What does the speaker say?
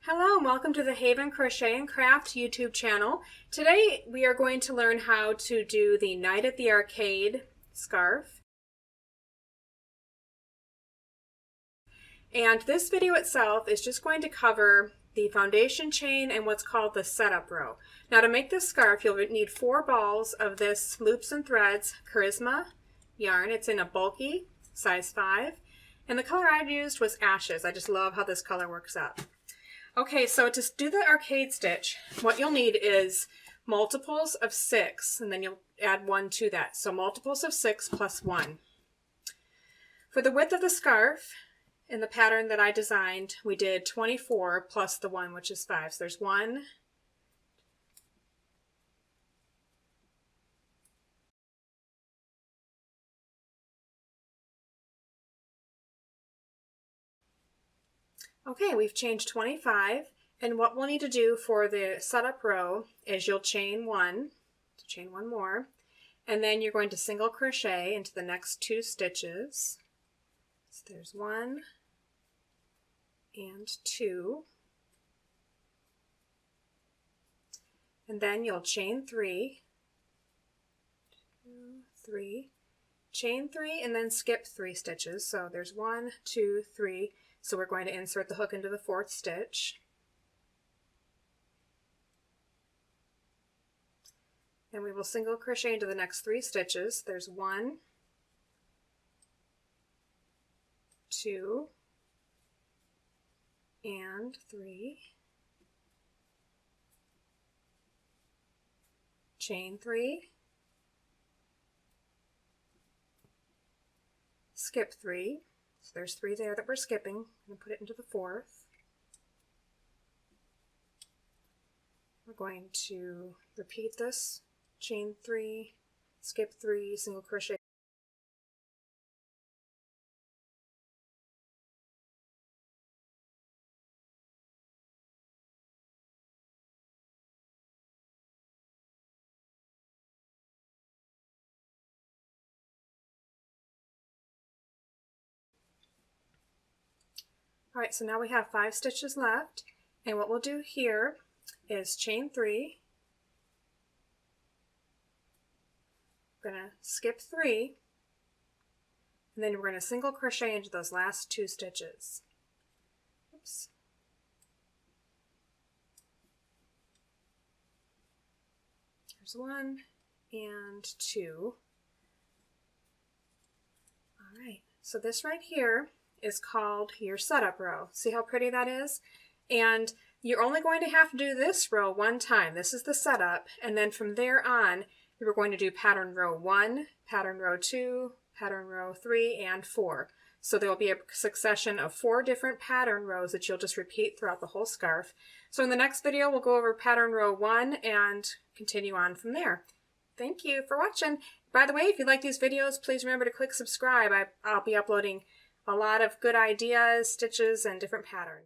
Hello and welcome to the Haven Crochet and Craft YouTube channel. Today we are going to learn how to do the Night at the Arcade scarf. And this video itself is just going to cover the foundation chain and what's called the setup row. Now to make this scarf you'll need 4 balls of this Loops and Threads Charisma yarn. It's in a bulky size 5 and the color I used was Ashes. I just love how this color works up. Okay, so to do the arcade stitch, what you'll need is multiples of 6, and then you'll add 1 to that. So multiples of 6 plus 1. For the width of the scarf, in the pattern that I designed, we did 24 plus the 1, which is 5. So there's 1, okay, we've changed 25, and what we'll need to do for the setup row is you'll chain 1, so chain 1 more, and then you're going to single crochet into the next 2 stitches. So there's 1 and 2, and then you'll chain 3, 2, 3, chain 3, and then skip 3 stitches. So there's 1, 2, 3. So we're going to insert the hook into the 4th stitch. And we will single crochet into the next 3 stitches. There's 1, 2, and 3. Chain 3. Skip 3. So there's 3 there that we're skipping. I'm going to put it into the 4th. We're going to repeat this. Chain 3, skip 3, single crochet. Alright, so now we have 5 stitches left, and what we'll do here is chain 3, we're going to skip 3, and then we're going to single crochet into those last 2 stitches. Oops. There's 1 and 2. Alright, so this right here is called your setup row. See how pretty that is? And you're only going to have to do this row 1 time. This is the setup, and then from there on we're going to do pattern row 1, pattern row 2, pattern row 3, and 4. So there will be a succession of 4 different pattern rows that you'll just repeat throughout the whole scarf. So in the next video we'll go over pattern row 1 and continue on from there. Thank you for watching. By the way, if you like these videos, please remember to click subscribe. I'll be uploading a lot of good ideas, stitches, and different patterns.